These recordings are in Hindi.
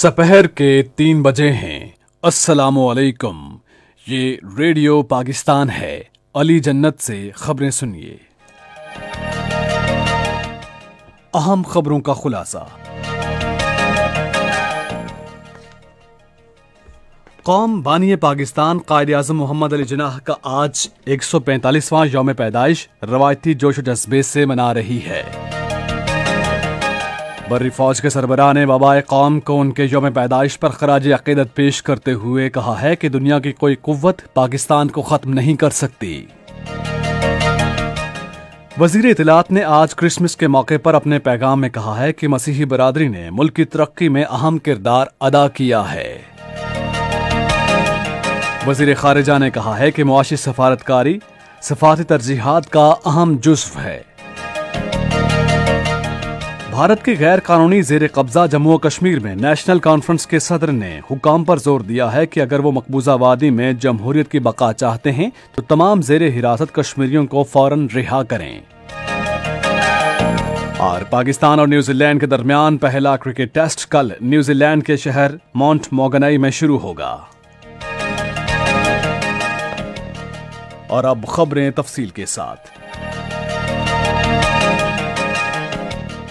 सपहर के 3 बजे हैं। अस्सलामुअलैकुम। ये रेडियो पाकिस्तान है। अली जन्नत से खबरें सुनिए। अहम खबरों का खुलासा। कौम बानी पाकिस्तान कायद आज़म मोहम्मद अली जिन्नाह का आज 145वां यौम पैदाइश रवायती जोश व जज्बे से मना रही है। बर्री फौज के सरबराह ने बाबाए कौम को उनके यौम पैदाइश पर खराज अकीदत पेश करते हुए कहा है कि दुनिया की कोई कुव्वत पाकिस्तान को खत्म नहीं कर सकती। वजीर इत्तलात ने आज क्रिसमस के मौके पर अपने पैगाम में कहा है कि मसीही बरादरी ने मुल्क की तरक्की में अहम किरदार अदा किया है। वजीर खारिजा ने कहा है कि मुआशी सफारतकारी सफारती तरजीहात का अहम जुज़्व है। भारत के गैर कानूनी जेर कब्जा जम्मू और कश्मीर में नेशनल कॉन्फ्रेंस के सदर ने हुकाम पर जोर दिया है कि अगर वो मकबूजा वादी में जमहूरियत की बका चाहते हैं तो तमाम जेर हिरासत कश्मीरियों को फौरन रिहा करें। और पाकिस्तान और न्यूजीलैंड के दरमियान पहला क्रिकेट टेस्ट कल न्यूजीलैंड के शहर माउंट मॉगनई में शुरू होगा। और अब खबरें तफसील के साथ।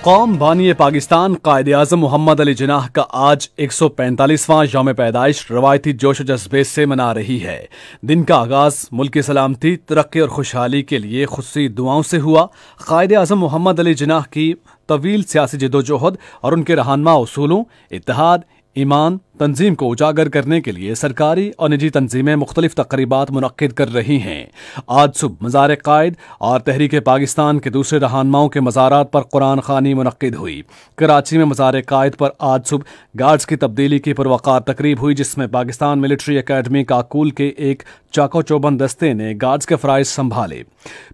कौम बानी पाकिस्तान कायद आज़म मोहम्मद अली जिन्नाह का आज 145वां यौम पैदाइश रवायती जोश जज्बे से मना रही है। दिन का आगाज मुल्क की सलामती, तरक्की और खुशहाली के लिए खुसूसी दुआओं से हुआ। कायद आज़म मोहम्मद अली जिन्नाह की तवील सियासी जदोजहद और उनके रहनुमा उसूलों, इत्तेहाद, ईमान, तंजीम को उजागर करने के लिए सरकारी और निजी तंजीमें मुख्तलिफ तकरीबात मुनक्किद कर रही हैं। आज सुबह मज़ार कायद और तहरीक पाकिस्तान के दूसरे रहनुमाओं के मज़ारात पर कुरान ख़ानी मुनक्किद हुई। कराची में मज़ार कायद पर आज सुबह गार्ड्स की तब्दीली की पुरवकार तकरीब हुई, जिसमें पाकिस्तान मिलिट्री अकेडमी काकूल के एक चाको चौबंद दस्ते ने गार्ड्स के फ़राइज़ संभाले।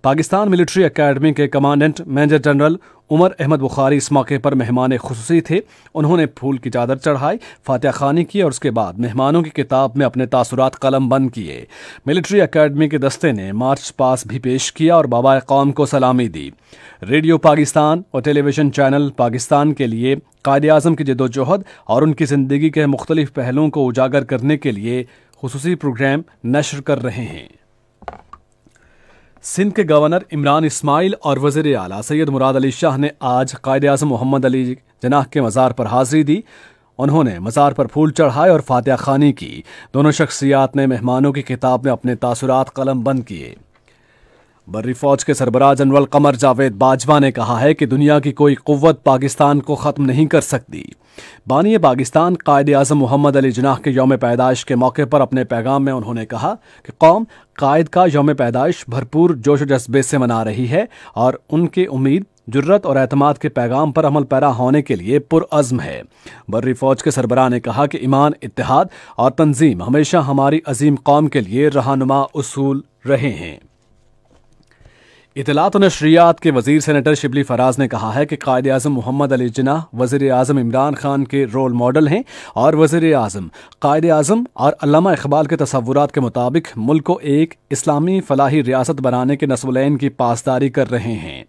पाकिस्तान मिलिट्री अकेडमी के commandant major general Umar Ahmed Bukhari इस मौके पर मेहमान खुसूसी थे। उन्होंने फूल की चादर चढ़ाई, फातिहा खानी की और उसके बाद मेहमानों की किताब में अपने तासुरात कलम बंद किए। मिलिट्री अकेडमी के दस्ते ने मार्च पास भी पेश किया और बाबाए कौम को सलामी दी। रेडियो पाकिस्तान और टेलीविजन चैनल पाकिस्तान के लिए कायद आज़म की जदोजहद और उनकी ज़िंदगी के मुख्तलिफ पहलुओं को उजागर करने के लिए खुसूसी प्रोग्राम नशर कर रहे हैं। सिंध के गवर्नर इमरान इस्माइल और वज़ीर आला सैयद मुराद अली शाह ने आज कायद आज़म मोहम्मद अली जिन्नाह के मज़ार पर हाज़िरी दी। उन्होंने मज़ार पर फूल चढ़ाए और फातिहा खानी की। दोनों शख्सियात ने मेहमानों की किताब में अपने तासुरात कलम बंद किए। बर्री फौज के सरबराह जनरल कमर जावेद बाजवा ने कहा है कि दुनिया की कोई कुव्वत पाकिस्तान को ख़त्म नहीं कर सकती। बानी पाकिस्तान कायद आज़म मोहम्मद अली जिन्नाह के यौम पैदाइश के मौके पर अपने पैगाम में उन्होंने कहा कि कौम कायद का यौम पैदाइश भरपूर जोश व जज्बे से मना रही है और उनकी उम्मीद, जुर्रत और एतमाद के पैगाम पर अमल पैरा होने के लिए पुरअज़्म है। बर्री फौज के सरबराह ने कहा कि ईमान, इत्तेहाद और तंजीम हमेशा हमारी अजीम कौम के लिए रहनुमा उसूल रहे हैं। इत्तलात और नशरियात के वजीर सेनेटर शिबली फराज ने कहा है कि कायद आज़म मोहम्मद अली जिन्नाह वज़ीर आज़म इमरान खान के रोल मॉडल हैं और वज़ीर आज़म, कायद आज़म और अल्लामा इकबाल के तसव्वुरात के मुताबिक मुल्क को एक इस्लामी फलाही रियासत बनाने के नस्बुलैन की पासदारी कर रहे हैं।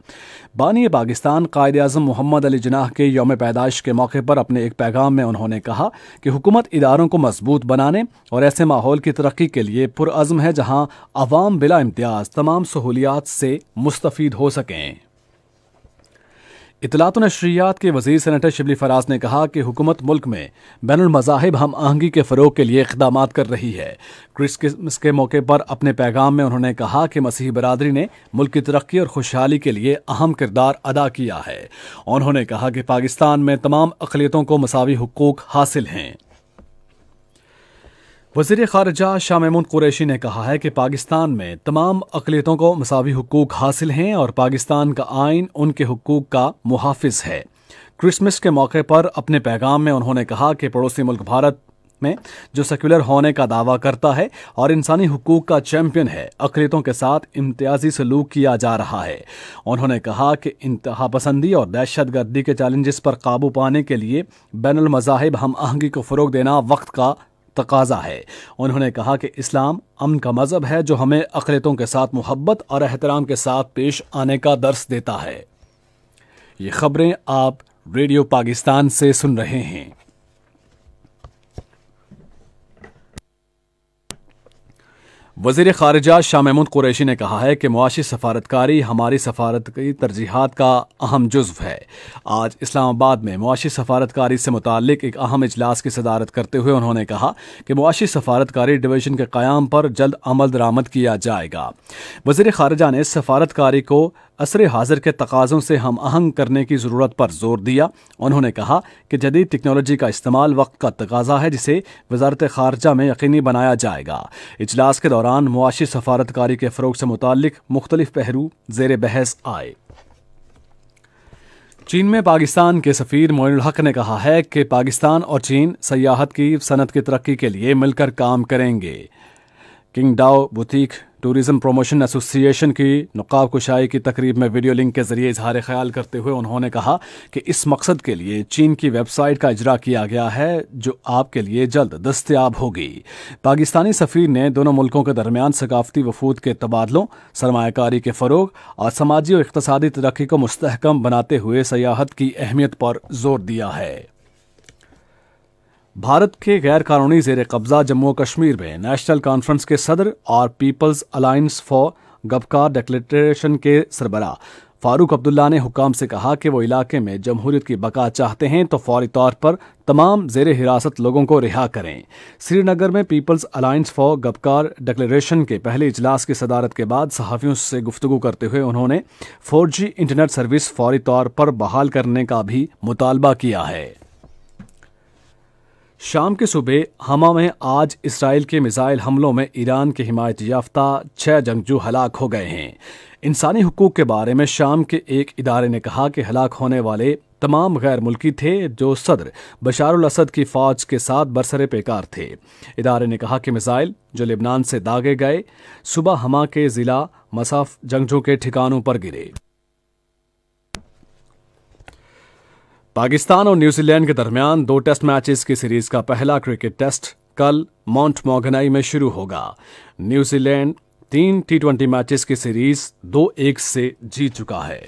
बानी पाकिस्तान कायद आज़म मोहम्मद अली जिन्नाह के यौम पैदाइश के मौके पर अपने एक पैगाम में उन्होंने कहा कि हुकूमत इदारों को मजबूत बनाने और ऐसे माहौल की तरक्की के लिए पुरअज़्म है जहां अवाम बिला इम्तियाज़ तमाम सहूलियात से मुस्तफ़ीद हो सकें। इत्तलात और नशरियात के वज़ीर सेनेटर शिबली फराज ने कहा कि हुकूमत मुल्क में बैनुल मज़ाहिब हम आहंगी के फ़रोग़ के लिए इक़दामात कर रही है। क्रिसमस के मौके पर अपने पैगाम में उन्होंने कहा कि मसीही बरादरी ने मुल्क की तरक्की और खुशहाली के लिए अहम किरदार अदा किया है। उन्होंने कहा कि पाकिस्तान में तमाम अक़लियतों को मसावी हुकूक हासिल हैं। वज़ीर ख़ारिजा शाह महमूद कुरैशी ने कहा है कि पाकिस्तान में तमाम अक़लियतों को मसावी हुकूक हासिल हैं और पाकिस्तान का आइन उनके हुकूक का मुहाफ़िज़ है। क्रिसमस के मौके पर अपने पैगाम में उन्होंने कहा कि पड़ोसी मुल्क भारत में जो सेक्युलर होने का दावा करता है और इंसानी हुकूक का चैम्पियन है, अक़लियतों के साथ इम्तियाजी सलूक किया जा रहा है। उन्होंने कहा कि इंतहा पसंदी और दहशत गर्दी के चैलेंजेस पर काबू पाने के लिए बैनुल मज़ाहिब हम आहंगी को फ़रोग़ देना वक्त का तकाजा है। उन्होंने कहा कि इस्लाम अमन का मज़हब है जो हमें अक़लियतों के साथ मोहब्बत और एहतराम के साथ पेश आने का दर्स देता है। ये खबरें आप रेडियो पाकिस्तान से सुन रहे हैं। वज़ीर ख़ारिजा शाह महमूद कुरैशी ने कहा है कि मुआशी सफारतकारी हमारी सफारत की तरजीहात का अहम जुज़्व है। आज इस्लामाबाद में मुआशी सफारतकारी से मुताल्लिक एक अहम इजलास की सदारत करते हुए उन्होंने कहा कि मुआशी सफारतकारी डिवीज़न के क़याम पर जल्द अमल दरामद किया जाएगा। वज़ीर ख़ारिजा ने सफारतकारी को असर हाजिर के तकाज़ों से हम आहंग करने की ज़रूरत पर जोर दिया। उन्होंने कहा कि जदीद टेक्नोलॉजी का इस्तेमाल वक्त का तकाज़ा है, जिसे वज़ारत ख़ारिजा में यकीनी बनाया जाएगा। इजलास के दौरान मुआशी सफारतकारी के फ़रोग़ से मुताल्लिक मुख्तलिफ पहलू ज़ेर बहस आए। चीन में पाकिस्तान के सफ़ीर मोइनुल हक ने कहा है कि पाकिस्तान और चीन सयाहत की सनत की तरक्की के लिए मिलकर काम करेंगे। किंगडाओ बुटीक टूरिज्म प्रमोशन एसोसिएशन की नुकाब कुशाई की तकरीब में वीडियो लिंक के जरिए इजहार ख्याल करते हुए उन्होंने कहा कि इस मकसद के लिए चीन की वेबसाइट का इजरा किया गया है, जो आपके लिए जल्द दस्तयाब होगी। पाकिस्तानी सफ़ीर ने दोनों मुल्कों के दरमियान सकाफती वफूद के तबादलों, सरमायाकारी के फ़रोग और समाजी और इक़्तिसादी तरक्की को मुस्तहकम बनाते हुए सयाहत की अहमियत पर जोर दिया है। भारत के गैर कानूनी ज़ेर कब्ज़ा जम्मू कश्मीर में नेशनल कॉन्फ्रेंस के सदर और पीपल्स अलायंस फॉर गपकार डिक्लेरेशन के सरबराह फारूक अब्दुल्ला ने हुकाम से कहा कि वो इलाके में जमहूरियत की बका चाहते हैं तो फौरी तौर पर तमाम ज़ेर हिरासत लोगों को रिहा करें। श्रीनगर में पीपल्स अलायंस फॉर गपकार डिक्लेरेशन के पहले इजलास की सदारत के बाद सहाफ़ियों से गुफ्तगू करते हुए उन्होंने 4G इंटरनेट सर्विस फौरी तौर पर बहाल करने का भी मुतालबा किया है। शाम के सुबह हमा में आज इसराइल के मिसाइल हमलों में ईरान के हिमायत याफ्ता 6 जंगजू हलाक हो गए हैं। इंसानी हुकूक के बारे में शाम के एक इदारे ने कहा कि हलाक होने वाले तमाम गैर मुल्की थे जो सदर बशारुल असद की फ़ौज के साथ बरसरे पेकार थे। इदारे ने कहा कि मिसाइल जो लेबनान से दागे गए सुबह हमा के ज़िला मसाफ जंगजू के ठिकानों पर गिरे। पाकिस्तान और न्यूजीलैंड के दरमियान 2 टेस्ट मैचेस की सीरीज का पहला क्रिकेट टेस्ट कल माउंट मॉगनाई में शुरू होगा। न्यूजीलैंड 3 T20 मैचेस की सीरीज 2-1 से जीत चुका है।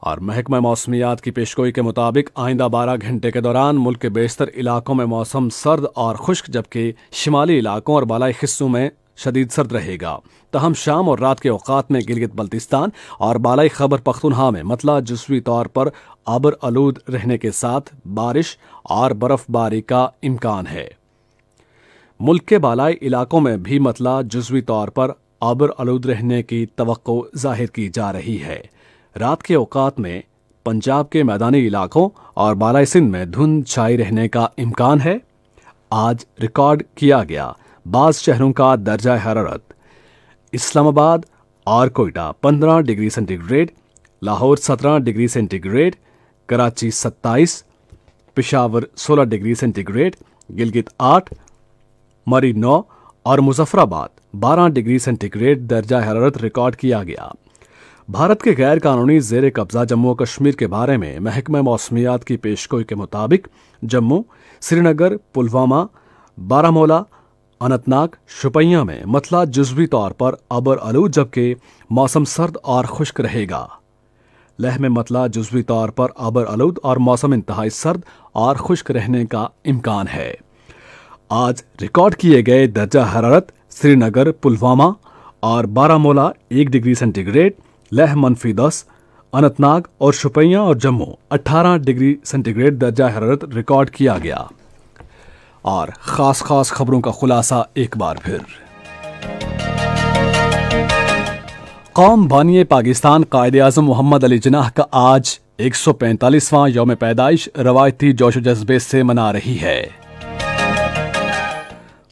और महकमा मौसमियात की पेशगोई के मुताबिक आइंदा 12 घंटे के दौरान मुल्क के बेशतर इलाकों में मौसम सर्द और खुश्क, जबकि शिमाली इलाकों और बालाई हिस्सों में शदीद सर्द रहेगा। तहम शाम और रात के औकात में गिलगित बल्तिस्तान और बालाई खैबर पख्तूनख्वा में मतला जुज़वी तौर पर आबर आलूद रहने के साथ बारिश और बर्फबारी का इम्कान है। मुल्क के बालाई इलाकों में भी मतला जुज़वी तौर पर आबर आलूद रहने की तवक्को जाहिर की जा रही है। रात के औकात में पंजाब के मैदानी इलाकों और बालाई सिंध में धुंध छाई रहने का इम्कान है। आज रिकॉर्ड किया गया बाज़ शहरों का दर्जा हरारत इस्लामाबाद और Quetta 15 degree centigrade, Lahore 17 degree centigrade, Karachi 27, Peshawar 16 degree centigrade, Gilgit 8, मरी 9 और मुजफ्फराबाद 12 डिग्री सेंटीग्रेड दर्जा हरारत रिकॉर्ड किया गया। भारत के गैर कानूनी ज़ेर कब्ज़ा जम्मू कश्मीर के बारे में महकमा मौसमियात की पेशगोई के मुताबिक जम्मू, श्रीनगर, पुलवामा, बारामूला, अनंतनाग, शुपियां में मतला जुज़वी तौर पर अबर आलूद, जबकि मौसम सर्द और खुश्क रहेगा। लेह में मतला जुज़वी तौर पर अबर आलूद और मौसम इंतहाई सर्द और खुश्क रहने का इम्कान है। आज रिकॉर्ड किए गए दर्जा हरारत श्रीनगर, पुलवामा और बारामूला 1 डिग्री सेंटीग्रेड, लेह -10, अनंतनाग और शुपियां और जम्मू 18 डिग्री सेंटीग्रेड दर्जा हरारत रिकॉर्ड किया गया। और खास खबरों का खुलासा एक बार फिर। कौम बानिए पाकिस्तान कायदे आज़म मोहम्मद अली जिन्नाह का आज 145वां यौम पैदाइश रवायती जोश जज्बे से मना रही है।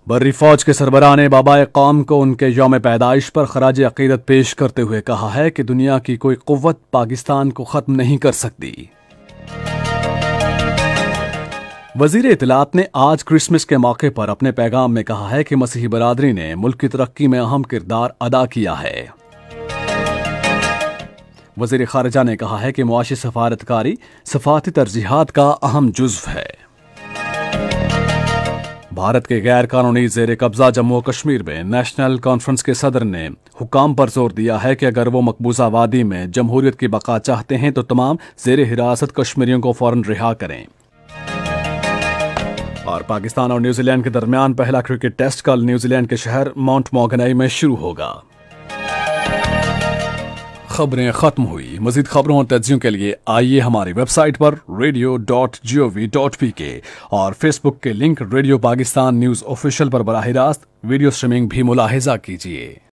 बर्री फौज के सरबराह ने बाबा कौम को उनके यौम पैदाइश पर खराज अकीदत पेश करते हुए कहा है कि दुनिया की कोई कुव्वत पाकिस्तान को ख़त्म नहीं कर सकती। वज़ीर इत्तलात ने आज क्रिसमस के मौके पर अपने पैगाम में कहा है कि मसीही बरादरी ने मुल्क की तरक्की में अहम किरदार अदा किया है। वज़ीर ख़ारिजा ने कहा है कि मुआशी सफारतकारी सफारती तरजीहात का अहम जुज़्व है। भारत के गैर कानूनी ज़ेर कब्ज़ा जम्मू कश्मीर में नेशनल कॉन्फ्रेंस के सदर ने हुकाम पर जोर दिया है कि अगर वो मकबूजा वादी में जमहूरियत की बका चाहते हैं तो तमाम ज़ेर हिरासत कश्मीरियों को फ़ौरन रिहा करें। और पाकिस्तान और न्यूजीलैंड के दरमियान पहला क्रिकेट टेस्ट कल न्यूजीलैंड के शहर माउंट मॉगनई में शुरू होगा। खबरें खत्म हुई। मजीद खबरों और तज्जियों के लिए आइए हमारी वेबसाइट पर radio.gov.pk और फेसबुक के link radio Pakistan news official पर बराह रास्त वीडियो स्ट्रीमिंग भी मुलाहिजा कीजिए।